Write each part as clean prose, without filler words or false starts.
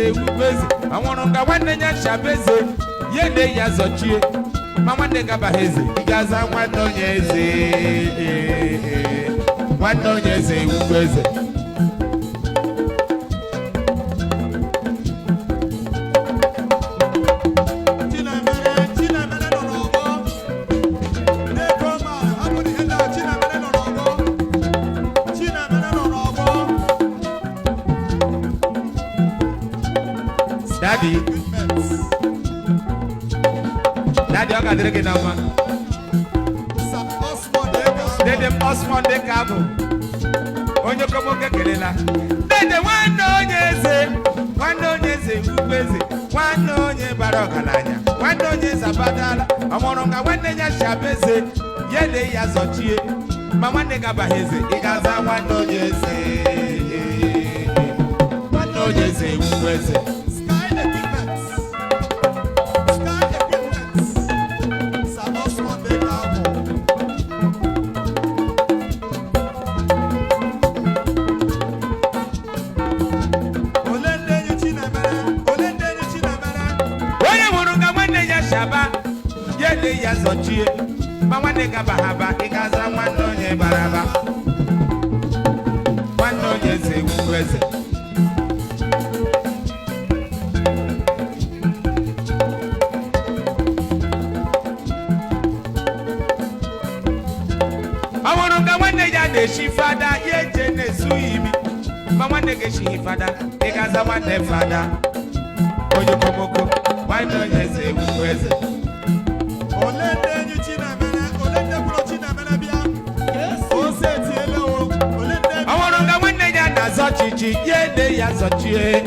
eze ubeze amoronga nwanne nya shabeze yele ya zochie mama nne gabaheze igaza nwanne onye eze nwanne onye eze ubeze Daddy, I got to get over. Let them Osmond de Cabo. On your come on, Kelena. Then the one on yes, one on yes, one on ye Barakalanya, one on yes, Abadala, a moronga, one on your Shabeze, Yele Yazochi, Mamma Negabaheze, Igaza, one on yes, one on yes, Yazochie, Mama Nega Bahaba, Igaza, one on ye Baraba, one on ye say, Weze. I want to go one day, and she father, ye Jene Suimi, Mama Nega she father, Igaza, one day father, Oyokomoko, one on ye say, Weze. Chichi, ye de ya zochie.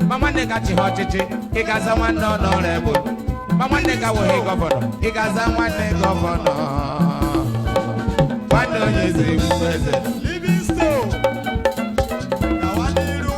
Mama nega chi hochichi, igaza one honorable. Mama nega wo he governor, igaza one governor. One on yes, president. Living stone. Kawaniru.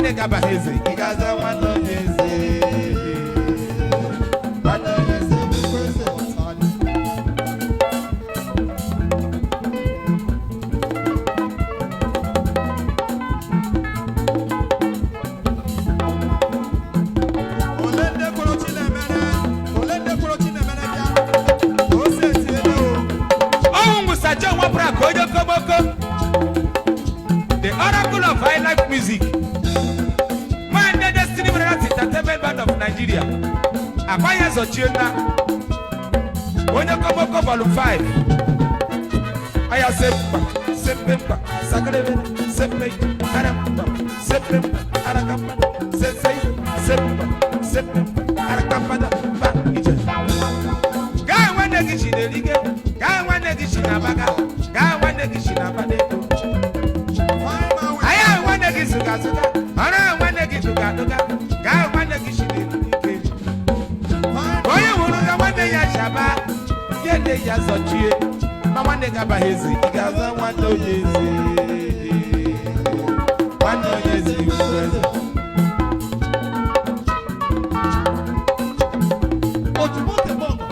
Gabaheze, Igaza one on yes, one on yes, oh, Sir Joe Oparaku, the Oracle of Highlife music. Of Nigeria, Akaya Zochina, Onye Komoko Volume 5. I say, September, Sakarebe, Sepe, Aramba, September, Arakamba, September, Arakamba, Guy one negishi de Liga, Guy one negishi Nabaga, Guy one negishi Nabadeko. I want negishi Gazuka, I want negishi Gaduga, Guy one negishi. Yende ya zochie, mama nega bahezi, igaza wando yezi, wando yezi uweze. Otumote bongo.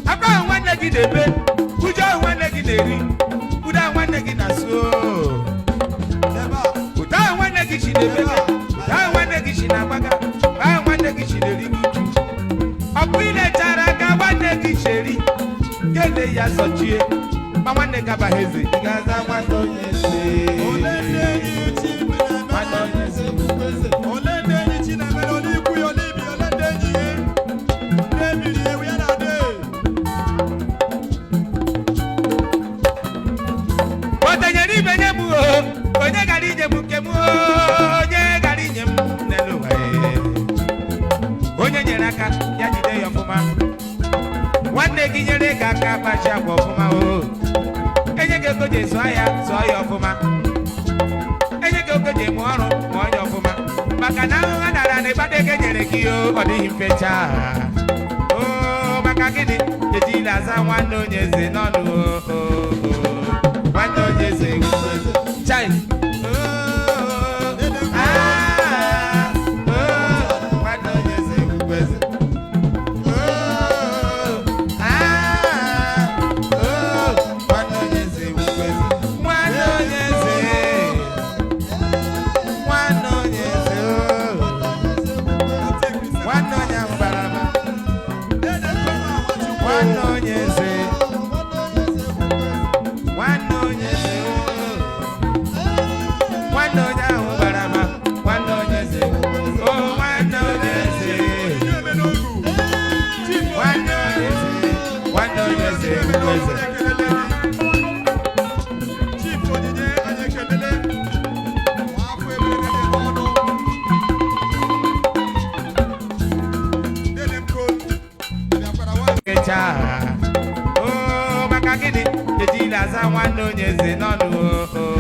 Aka wane gidebe, kuja wane gideri, kuda wane ginaso. Kuda wane gishidebe, kuda wane gishinabaga. Opile taraga wane gisheri, yende ya sochie, mama nega bahezi, igaza wando yese. Olende yichi mele, wando yese ukweze. Olende yichi na melodi kuyo libi, olende yiye, debi liye uyana. One day, Ginyere Kaka Pasha Bofuma, gị ego ji zụọ ya ọfụma. Enye gị oge ji mụọ ọrụ ma onye ọfụma. Maka na ahụhụ ha dara na ịgbada ego nyere gị ọ dịghị mfecha. Maka gịnị ejila aza nwanne onye eze n'ọnụ. Nwanne onye eze chai. Maka gịnị ejila aza nwanne onye eze n'ọnụ.